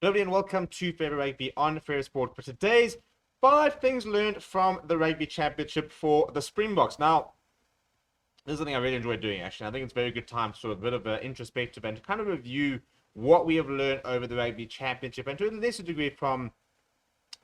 Lovely and welcome to Favorite Rugby on Fair Sport for today's 5 things learned from the Rugby Championship for the Springboks. Now, this is something I really enjoy doing actually. I think it's a very good time to sort of a bit of an introspective and to kind of review what we have learned over the Rugby Championship and to a lesser degree from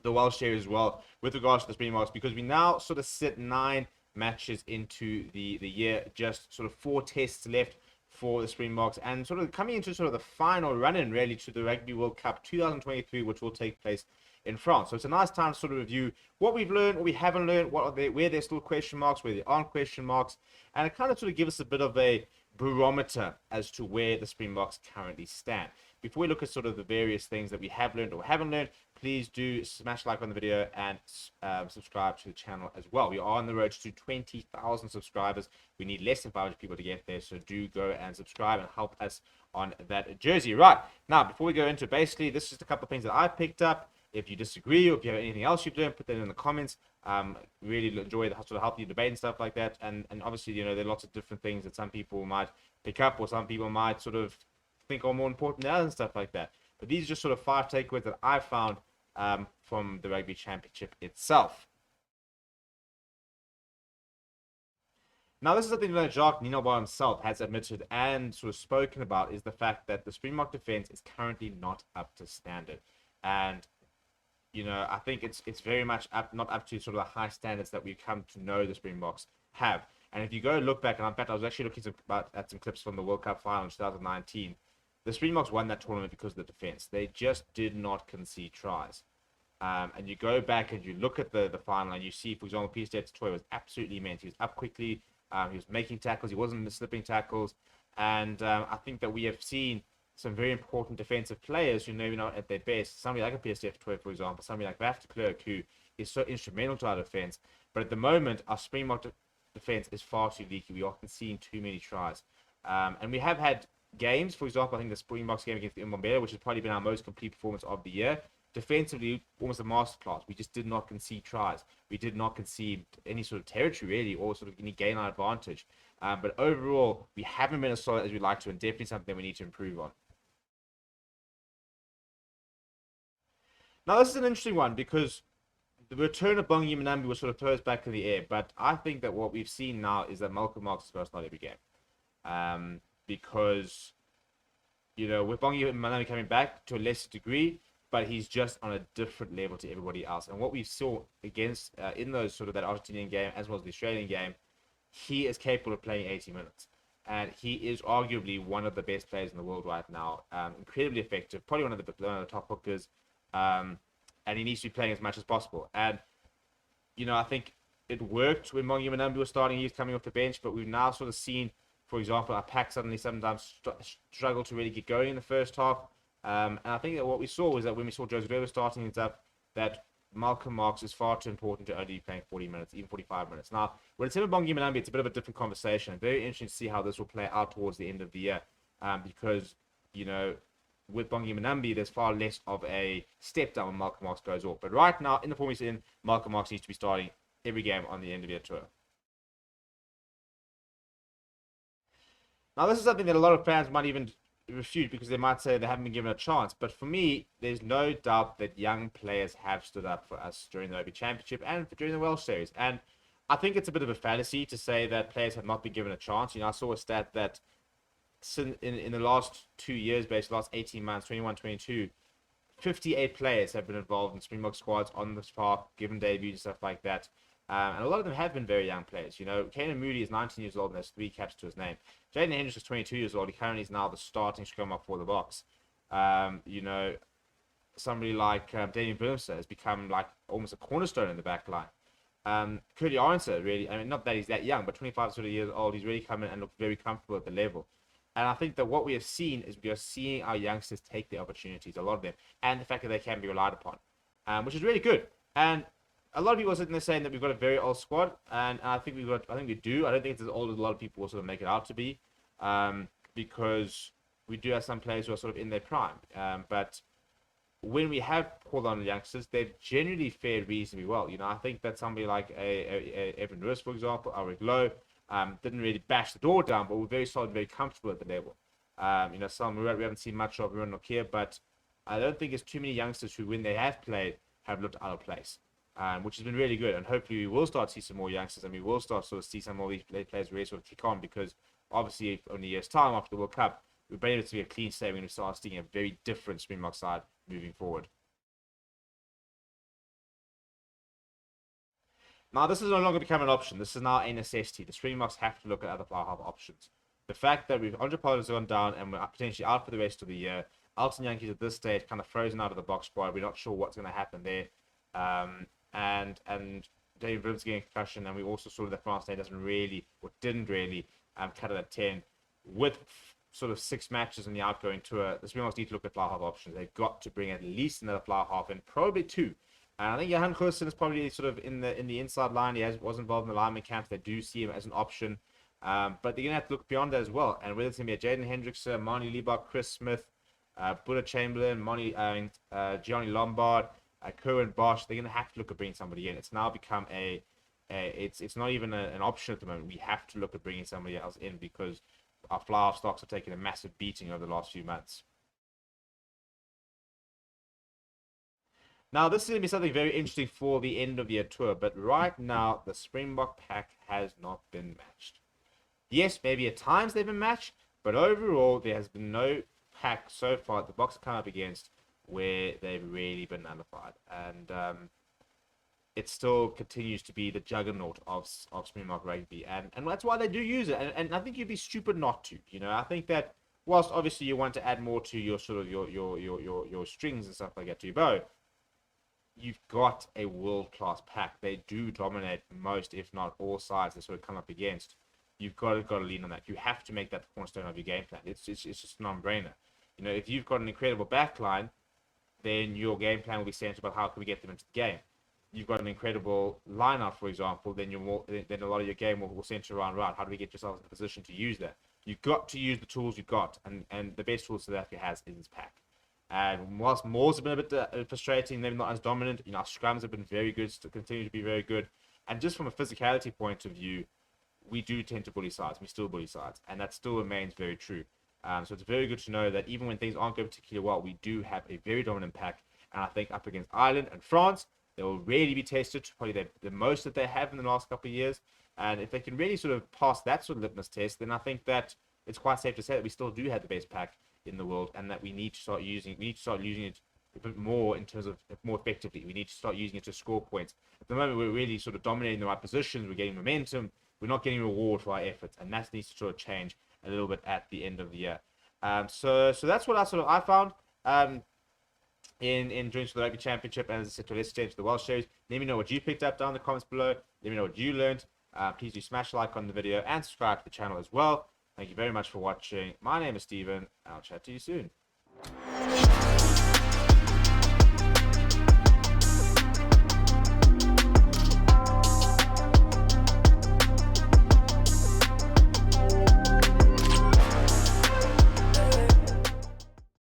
the Welsh series as well with regards to the Springboks, because we now sort of sit 9 matches into the year, just sort of 4 tests left for the Springboks, and sort of coming into sort of the final run-in really to the Rugby World Cup 2023, which will take place in France. So it's a nice time to sort of review what we've learned, what we haven't learned, where there's still question marks, where there aren't question marks, and it kind of sort of gives us a bit of a barometer as to where the Springboks currently stand. Before we look at sort of the various things that we have learned or haven't learned, please do smash like on the video and subscribe to the channel as well. We are on the road to 20,000 subscribers. We need less than 500 people to get there, so do go and subscribe and help us on that jersey. Right, now before we go into it, basically this is just a couple of things that I picked up. If you disagree or if you have anything else you've learned, put that in the comments. Really enjoy the sort of healthy debate and stuff like that. And obviously, you know, there are lots of different things that some people might pick up or some people might sort of think are more important than others and stuff like that. But these are just sort of 5 takeaways that I found from the Rugby Championship itself. Now, this is something that Jacques Nienaber himself has admitted and sort of spoken about, is the fact that the Springbok defense is currently not up to standard. And you know, I think it's very much not up to sort of the high standards that we've come to know the Springboks have. And if you go look back, and in fact, I was actually looking at some clips from the World Cup final in 2019, the Springboks won that tournament because of the defense. They just did not concede tries. And you go back and you look at the final and you see, for example, Peter Toy was absolutely immense. He was up quickly, he was making tackles, he wasn't slipping tackles. And I think that we have seen some very important defensive players who maybe not at their best. Somebody like a PSF 12, for example, somebody like Raf de Klerk, who is so instrumental to our defense. But at the moment, our Springbok defense is far too leaky. We are conceding too many tries. And we have had games, for example, I think the Springboks game against the Mbombela, which has probably been our most complete performance of the year. Defensively, almost a masterclass. We just did not concede tries. We did not concede any sort of territory, really, or sort of any gain our advantage. But overall, we haven't been as solid as we'd like to, and definitely something we need to improve on. Now, this is an interesting one because the return of Bongi Manambi was sort of throws back in the air, but I think that what we've seen now is that Malcolm MARX is going to start every game. Because, you know, with Bongi Manambi coming back to a lesser degree, but he's just on a different level to everybody else. And what we saw against in those sort of that Argentinian game as well as the Australian game, he is capable of playing 80 minutes. And he is arguably one of the best players in the world right now. Incredibly effective, probably one of the top hookers. And he needs to be playing as much as possible. And, you know, I think it worked when Bongi Manambi was starting. He was coming off the bench, but we've now sort of seen, for example, our pack suddenly sometimes struggle to really get going in the first half. And I think that what we saw was that when we saw Joseph Weber starting things up, that Malcolm MARX is far too important to only be playing 40 minutes, even 45 minutes. Now, when it's in with Bongi Manambi, it's a bit of a different conversation. Very interesting to see how this will play out towards the end of the year. Because, you know, with Bongi Manambi, there's far less of a step down when Malcolm MARX goes off. But right now, in the form he's in, Malcolm MARX needs to be starting every game on the end of year tour. Now, this is something that a lot of fans might even refute because they might say they haven't been given a chance. But for me, there's no doubt that young players have stood up for us during the Rugby Championship and during the Welsh series. And I think it's a bit of a fallacy to say that players have not been given a chance. You know, I saw a stat that in the last 2 years, basically last 18 months, 21, 22, 58 players have been involved in Springbok squads on the park, given debuts and stuff like that. And a lot of them have been very young players. You know, Kanan Moody is 19 years old and has 3 caps to his name. Jaden Hendricks is 22 years old. He currently is now the starting scrum up for the Boks. You know, somebody like Damien Willemse has become like almost a cornerstone in the back line. Curly Arnser, really, I mean, not that he's that young, but 25 sort of years old, he's really come in and looked very comfortable at the level. And I think that what we have seen is we are seeing our youngsters take the opportunities, a lot of them, and the fact that they can be relied upon, which is really good. And a lot of people are sitting there saying that we've got a very old squad, and I think we do. I don't think it's as old as a lot of people will sort of make it out to be, because we do have some players who are sort of in their prime. But when we have pulled on the youngsters, they've generally fared reasonably well. You know, I think that somebody like Evan Lewis, for example, Ulrich Lowe, didn't really bash the door down, but were very solid, very comfortable at the level. You know, some we haven't seen much of Ruan Nokia, but I don't think there's too many youngsters who, when they have played, have looked out of place, which has been really good. And hopefully we will start to see some more youngsters, and we will start to sort of see some more of these players really sort of kick on, because obviously only a year's time after the World Cup, we've been able to be a clean slate. We're going to start seeing a very different Springbok side moving forward. Now, this is no longer become an option. This is now a necessity. The Springboks have to look at other fly-half options. The fact that we've Andre Pollard has gone down and we're potentially out for the rest of the year. Elton Yankees at this stage kind of frozen out of the box squad. We're not sure what's going to happen there. And David Williams getting a concussion, and we also saw that France doesn't really, or didn't really, cut it at 10. With sort of 6 matches in the outgoing tour, the Springboks need to look at fly-half options. They've got to bring at least another fly-half and probably 2. And I think Johan Goosen is probably sort of in the inside line. He was involved in the lineman camps. They do see him as an option. But they're going to have to look beyond that as well. And whether it's going to be a Jaden Hendrickson, Mani Liebach, Chris Smith, Buddha Chamberlain, Gianni Lombard, Kerwin Bosch, they're going to have to look at bringing somebody in. It's now become it's not even an option at the moment. We have to look at bringing somebody else in, because our fly-half stocks have taken a massive beating over the last few months. Now, this is going to be something very interesting for the end of the year tour, but right now, the Springbok pack has not been matched. Yes, maybe at times they've been matched, but overall, there has been no pack so far the Boks have come up against where they've really been nullified. And it still continues to be the juggernaut of Springbok rugby. And that's why they do use it. And I think you'd be stupid not to. You know, I think that whilst obviously you want to add more to your sort of your strings and stuff like that to your bow, you've got a world-class pack. They do dominate most, if not all, sides they sort of come up against. You've got to lean on that. You have to make that the cornerstone of your game plan. It's just a non-brainer. You know, if you've got an incredible backline, then your game plan will be centered about how can we get them into the game. You've got an incredible lineup, for example, then a lot of your game will center around how do we get yourself in a position to use that. You've got to use the tools you've got, and the best tools South Africa has is this pack. And whilst Moors have been a bit frustrating, they're not as dominant. You know, our scrums have been very good, still continue to be very good. And just from a physicality point of view, we do tend to bully sides. We still bully sides, and that still remains very true. So it's very good to know that even when things aren't going particularly well, we do have a very dominant pack. And I think up against Ireland and France, they will really be tested, probably the most that they have in the last couple of years. And if they can really sort of pass that sort of litmus test, then I think that it's quite safe to say that we still do have the best pack in the world, and that we need to start using it a bit more in terms of more effectively. We need to start using it to score points. At the moment, we're really sort of dominating the right positions. We're getting momentum. We're not getting reward for our efforts, and that needs to sort of change a little bit at the end of the year. So that's what I found in during the Rugby Championship. And as I said, let's change to the Welsh Series. Let me know what you picked up down in the comments below. Let me know what you learned. Please do smash a like on the video and subscribe to the channel as well. Thank you very much for watching. My name is Steven, and I'll chat to you soon.